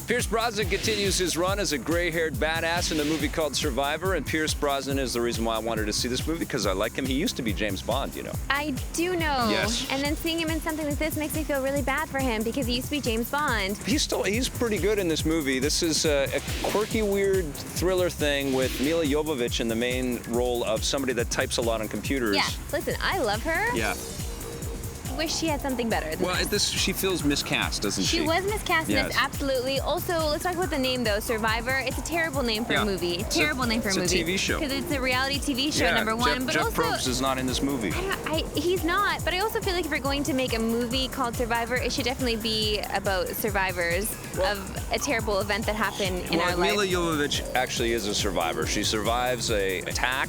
Pierce Brosnan continues his run as a gray-haired badass in a movie called Survivor, and Pierce Brosnan is the reason why I wanted to see this movie, because I like him. He used to be James Bond, you know. I do know. Yes. And then seeing him in something like this makes me feel really bad for him because he used to be James Bond. He's pretty good in this movie. This is a quirky, weird thriller thing with Milla Jovovich in the main role of somebody that types a lot on computers. Yeah, listen, I love her. Yeah. Wish she had something better than this. She feels miscast, doesn't she? She was miscast in Yes. this, absolutely. Also, let's talk about the name, though. Survivor. It's a terrible name for a movie. Terrible name for a movie. It's a TV show. Because it's a reality TV show, number one. But Jeff also, Probst is not in this movie. he's not. But I also feel like if you're going to make a movie called Survivor, it should definitely be about survivors of a terrible event that happened in our life. Milla Jovovich actually is a survivor. She survives an attack,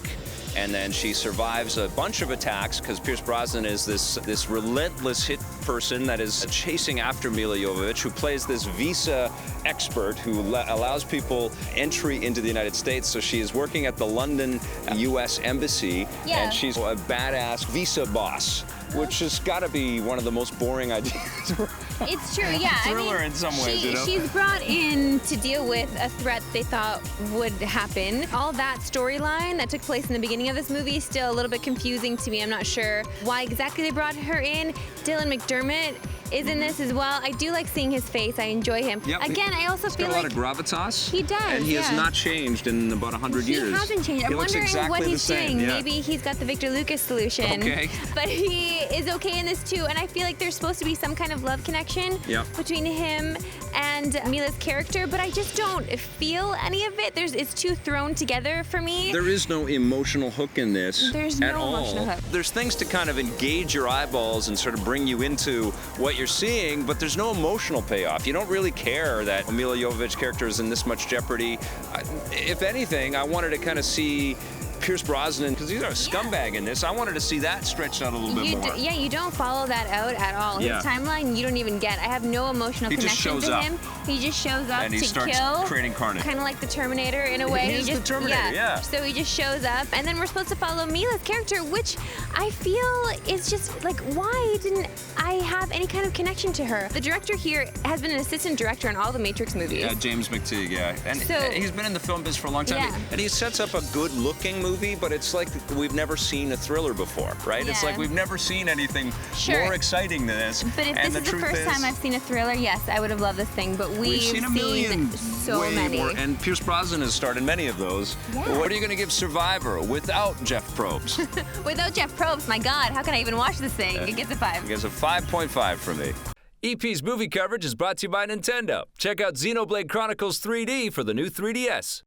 and then she survives a bunch of attacks because Pierce Brosnan is this relentless hit person that is chasing after Milla Jovovich, who plays this visa expert who allows people entry into the United States. So she is working at the London U.S. Embassy, and she's a badass visa boss, which has got to be one of the most boring ideas. It's true, yeah. Thriller in some ways, you know? She's brought in to deal with a threat they thought would happen. All that storyline that took place in the beginning of this movie is still a little bit confusing to me. I'm not sure why exactly they brought her in. Dylan McDermott is in this as well. I do like seeing his face. I enjoy him. Yep. Again, I also feel like he's got a lot of gravitas. He does, and he has not changed in about 100 years. He hasn't changed. I'm wondering what he's doing. Yeah. Maybe he's got the Victor Lucas solution. Okay. But he is okay in this too, and I feel like there's supposed to be some kind of love connection between him and Milla's character, but I just don't feel any of it. It's too thrown together for me. There is no emotional hook in this There's at no all. emotional hook. There's things to kind of engage your eyeballs and sort of bring you into what you're seeing, but there's no emotional payoff. You don't really care that Milla Jovovich's character is in this much jeopardy. If anything, I wanted to kind of see Pierce Brosnan, because he's a scumbag in this. I wanted to see that stretched out a little bit more. Yeah, you don't follow that out at all. His timeline, you don't even get. I have no emotional connection to him. He just shows up and he to starts kill. creating carnage. Kind of like the Terminator in a way. He is the Terminator, yeah. So he just shows up, and then we're supposed to follow Milla's character, which I feel is just like, why didn't I have any kind of connection to her? The director here has been an assistant director in all the Matrix movies. Yeah, James McTeague, and he's been in the film biz for a long time. Yeah. And he sets up a good-looking movie, but it's like we've never seen a thriller before, right? Yeah. It's like we've never seen anything more exciting than this. But if this is the first time I've seen a thriller, yes, I would have loved this thing. But we've seen a million, so many. More, and Pierce Brosnan has starred in many of those. Yeah. What are you going to give Survivor without Jeff Probst? Without Jeff Probst, my God, how can I even watch this thing? It gets a 5. It gets a 5.5 from me. EP's movie coverage is brought to you by Nintendo. Check out Xenoblade Chronicles 3D for the new 3DS.